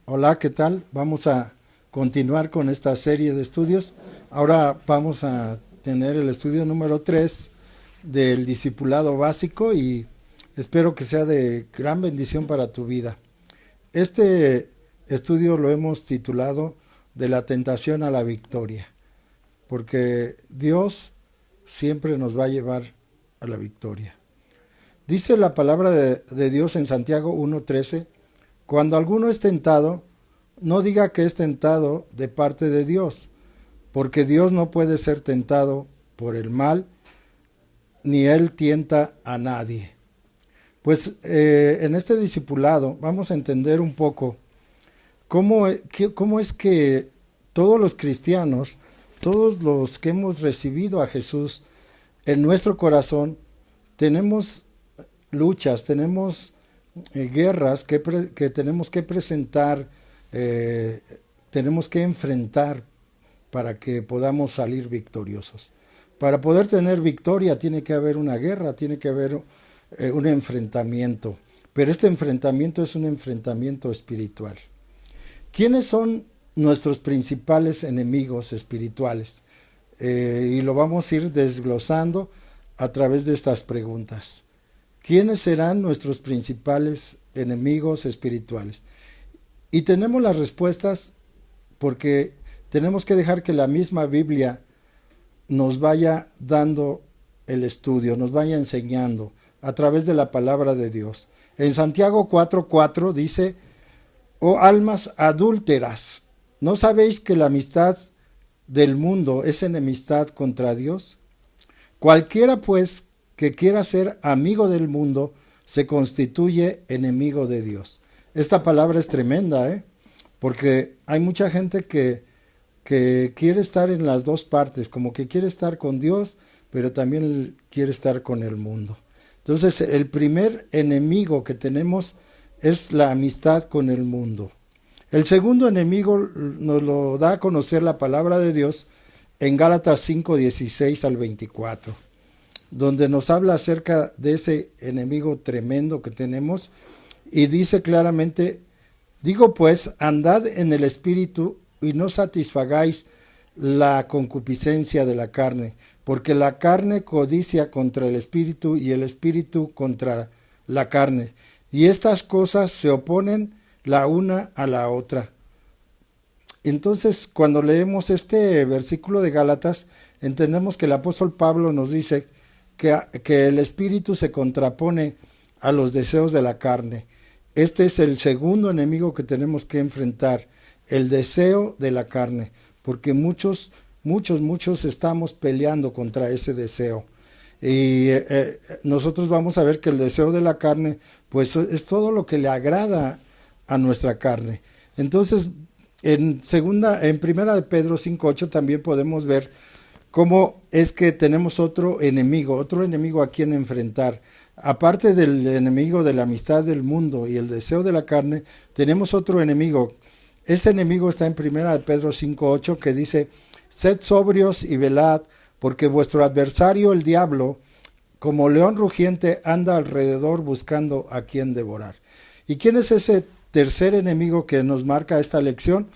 Hola, ¿qué tal? Vamos a continuar con esta serie de estudios. Ahora vamos a tener el estudio número 3 del discipulado básico y espero que sea de gran bendición para tu vida. Este estudio lo hemos titulado De la tentación a la victoria, porque Dios siempre nos va a llevar a la victoria. Dice la palabra de Dios en Santiago 1:13: cuando alguno es tentado, no diga que es tentado de parte de Dios, porque Dios no puede ser tentado por el mal, ni Él tienta a nadie. Pues en este discipulado vamos a entender un poco cómo es que todos los cristianos, todos los que hemos recibido a Jesús en nuestro corazón, tenemos luchas, tenemos guerras que tenemos que presentar, eh, tenemos que enfrentar para que podamos salir victoriosos. Para poder tener victoria tiene que haber una guerra, tiene que haber un enfrentamiento, pero este enfrentamiento es un enfrentamiento espiritual. ¿Quiénes son nuestros principales enemigos espirituales? Y lo vamos a ir desglosando a través de estas preguntas. ¿Quiénes serán nuestros principales enemigos espirituales? Y tenemos las respuestas porque tenemos que dejar que la misma Biblia nos vaya dando el estudio, nos vaya enseñando a través de la palabra de Dios. En Santiago 4:4 dice: oh almas adúlteras, ¿no sabéis que la amistad del mundo es enemistad contra Dios? Cualquiera pues que quiera ser amigo del mundo se constituye enemigo de Dios. Esta palabra es tremenda, porque hay mucha gente que quiere estar en las dos partes, como que quiere estar con Dios, pero también quiere estar con el mundo. Entonces, el primer enemigo que tenemos es la amistad con el mundo. El segundo enemigo nos lo da a conocer la palabra de Dios en Gálatas 5:16 al 24, donde nos habla acerca de ese enemigo tremendo que tenemos y dice claramente: digo pues, andad en el espíritu y no satisfagáis la concupiscencia de la carne, porque la carne codicia contra el espíritu y el espíritu contra la carne, y estas cosas se oponen la una a la otra. Entonces, cuando leemos este versículo de Gálatas, entendemos que el apóstol Pablo nos dice que el espíritu se contrapone a los deseos de la carne. Este es el segundo enemigo que tenemos que enfrentar, el deseo de la carne, porque muchos estamos peleando contra ese deseo. Y nosotros vamos a ver que el deseo de la carne, pues es todo lo que le agrada a nuestra carne. Entonces, en primera de Pedro 5:8 también podemos ver cómo es que tenemos otro enemigo a quien enfrentar. Aparte del enemigo de la amistad del mundo y el deseo de la carne, tenemos otro enemigo. Este enemigo está en primera de Pedro 5:8, que dice: sed sobrios y velad, porque vuestro adversario el diablo, como león rugiente, anda alrededor buscando a quien devorar. ¿Y quién es ese tercer enemigo que nos marca esta lección?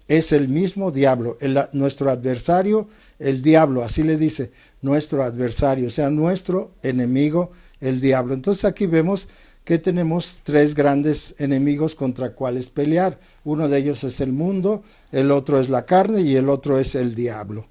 Es el mismo diablo, nuestro adversario, el diablo, así le dice, nuestro adversario, o sea, nuestro enemigo, el diablo. Entonces aquí vemos que tenemos tres grandes enemigos contra cuales pelear. Uno de ellos es el mundo, el otro es la carne y el otro es el diablo.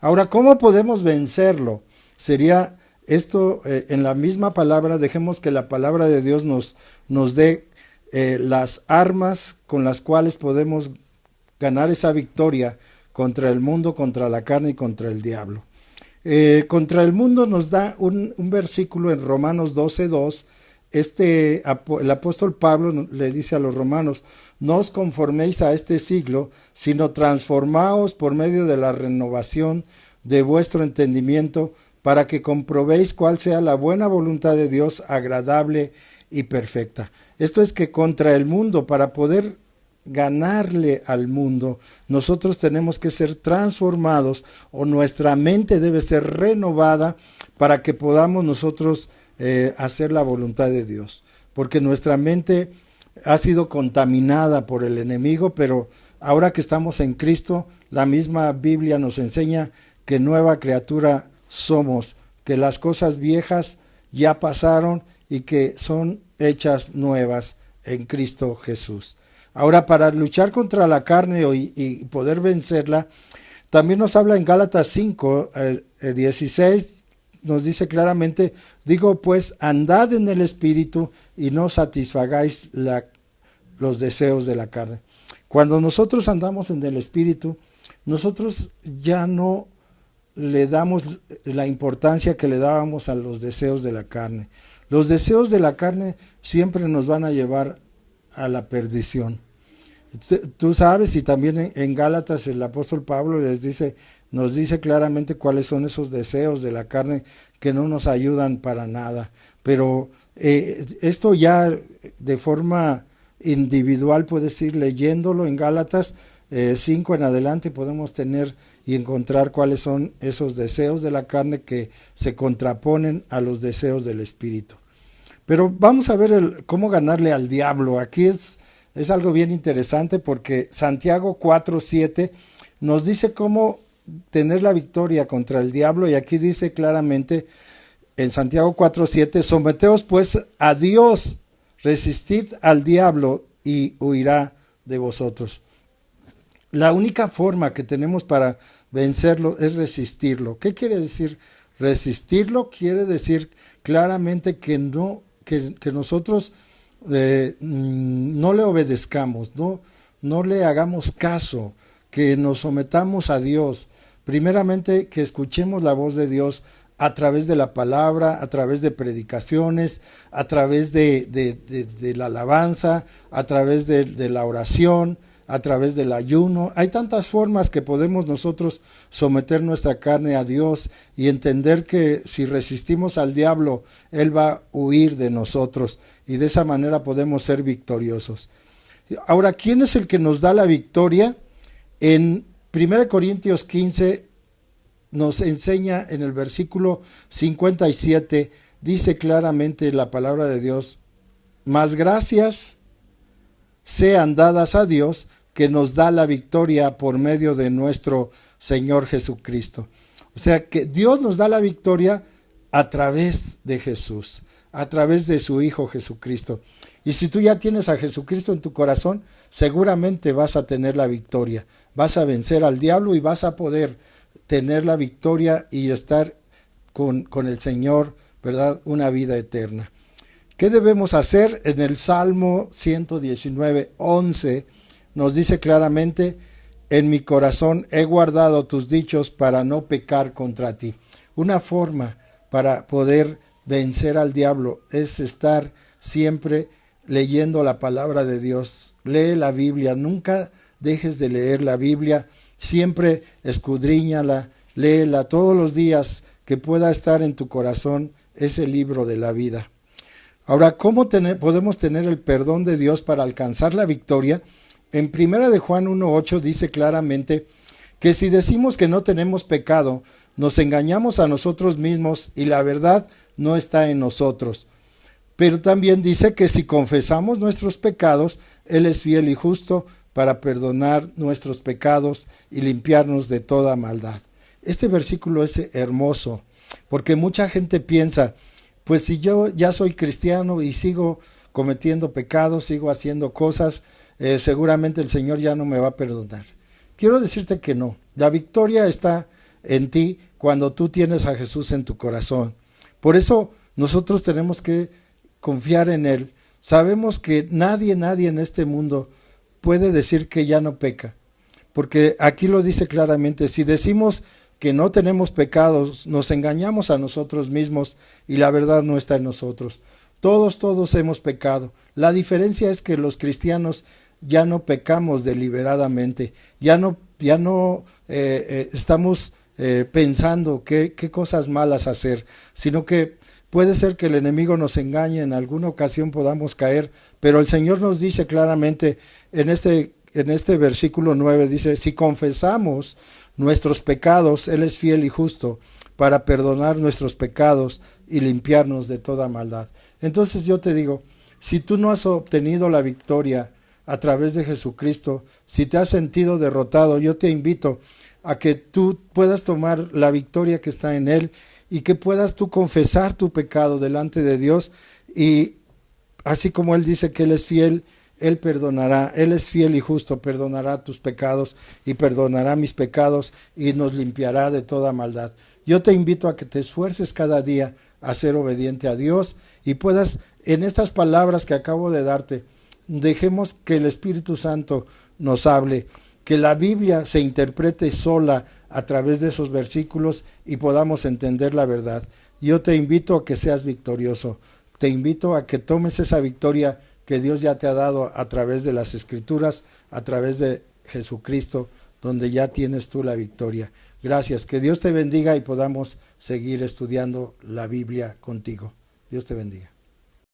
Ahora, ¿cómo podemos vencerlo? Sería esto en la misma palabra. Dejemos que la palabra de Dios nos dé las armas con las cuales podemos ganar esa victoria contra el mundo, contra la carne y contra el diablo. Contra el mundo nos da un versículo en Romanos 12:2. El apóstol Pablo le dice a los romanos: no os conforméis a este siglo, sino transformaos por medio de la renovación de vuestro entendimiento, para que comprobéis cuál sea la buena voluntad de Dios, agradable y perfecta. Esto es que contra el mundo, para poder ganarle al mundo, nosotros tenemos que ser transformados, o nuestra mente debe ser renovada para que podamos nosotros hacer la voluntad de Dios, porque nuestra mente ha sido contaminada por el enemigo, pero ahora que estamos en Cristo, la misma Biblia nos enseña que nueva criatura somos, que las cosas viejas ya pasaron y que son hechas nuevas en Cristo Jesús. Ahora, para luchar contra la carne y poder vencerla, también nos habla en Gálatas 5, 16, nos dice claramente, digo pues, andad en el Espíritu y no satisfagáis los deseos de la carne. Cuando nosotros andamos en el Espíritu, nosotros ya no le damos la importancia que le dábamos a los deseos de la carne. Los deseos de la carne siempre nos van a llevar a la perdición. Tú sabes, y también en Gálatas el apóstol Pablo nos dice claramente cuáles son esos deseos de la carne que no nos ayudan para nada. Pero esto ya de forma individual, puedes ir leyéndolo en Gálatas 5 en adelante, podemos tener y encontrar cuáles son esos deseos de la carne que se contraponen a los deseos del Espíritu. Pero vamos a ver cómo ganarle al diablo. Aquí es algo bien interesante porque Santiago 4:7 nos dice cómo tener la victoria contra el diablo, y aquí dice claramente en Santiago 4:7, someteos pues a Dios, resistid al diablo y huirá de vosotros. La única forma que tenemos para vencerlo es resistirlo. ¿Qué quiere decir resistirlo? Quiere decir claramente que nosotros no le obedezcamos, no le hagamos caso, que nos sometamos a Dios. Primeramente, que escuchemos la voz de Dios a través de la palabra, a través de predicaciones, a través de la alabanza, a través de la oración, a través del ayuno. Hay tantas formas que podemos nosotros someter nuestra carne a Dios y entender que si resistimos al diablo, Él va a huir de nosotros y de esa manera podemos ser victoriosos. Ahora, ¿quién es el que nos da la victoria? En 1 Corintios 15 nos enseña en el versículo 57, dice claramente la palabra de Dios, más gracias sean dadas a Dios que nos da la victoria por medio de nuestro Señor Jesucristo. O sea que Dios nos da la victoria a través de Jesús, a través de su Hijo Jesucristo. Y si tú ya tienes a Jesucristo en tu corazón, seguramente vas a tener la victoria. Vas a vencer al diablo y vas a poder tener la victoria y estar con el Señor, ¿verdad? Una vida eterna. ¿Qué debemos hacer? En el Salmo 119:11 nos dice claramente, en mi corazón he guardado tus dichos para no pecar contra ti. Una forma para poder vencer al diablo es estar siempre leyendo la palabra de Dios. Lee la Biblia, nunca dejes de leer la Biblia, siempre escudriñala, léela todos los días, que pueda estar en tu corazón ese libro de la vida. Ahora, ¿cómo podemos tener el perdón de Dios para alcanzar la victoria? En 1 de Juan 1:8 dice claramente que si decimos que no tenemos pecado, nos engañamos a nosotros mismos y la verdad no está en nosotros. Pero también dice que si confesamos nuestros pecados, Él es fiel y justo para perdonar nuestros pecados y limpiarnos de toda maldad. Este versículo es hermoso, porque mucha gente piensa, pues si yo ya soy cristiano y sigo cometiendo pecados, sigo haciendo cosas, seguramente el Señor ya no me va a perdonar. Quiero decirte que no. La victoria está en ti cuando tú tienes a Jesús en tu corazón. Por eso nosotros tenemos que confiar en Él. Sabemos que nadie en este mundo puede decir que ya no peca, porque aquí lo dice claramente, si decimos que no tenemos pecados, nos engañamos a nosotros mismos y la verdad no está en nosotros. Todos hemos pecado. La diferencia es que los cristianos ya no pecamos deliberadamente, ya no estamos pensando qué cosas malas hacer, sino que puede ser que el enemigo nos engañe, en alguna ocasión podamos caer, pero el Señor nos dice claramente en este versículo 9, dice, si confesamos nuestros pecados, Él es fiel y justo para perdonar nuestros pecados y limpiarnos de toda maldad. Entonces yo te digo, Si tú no has obtenido la victoria a través de Jesucristo, si te has sentido derrotado, yo te invito a que tú puedas tomar la victoria que está en Él y que puedas tú confesar tu pecado delante de Dios, y así como Él dice que Él es fiel, Él perdonará, Él es fiel y justo, perdonará tus pecados y perdonará mis pecados y nos limpiará de toda maldad. Yo te invito a que te esfuerces cada día a ser obediente a Dios y puedas, en estas palabras que acabo de darte, dejemos que el Espíritu Santo nos hable, que la Biblia se interprete sola a través de esos versículos y podamos entender la verdad. Yo te invito a que seas victorioso, te invito a que tomes esa victoria que Dios ya te ha dado a través de las Escrituras, a través de Jesucristo, donde ya tienes tú la victoria. Gracias, que Dios te bendiga y podamos seguir estudiando la Biblia contigo. Dios te bendiga.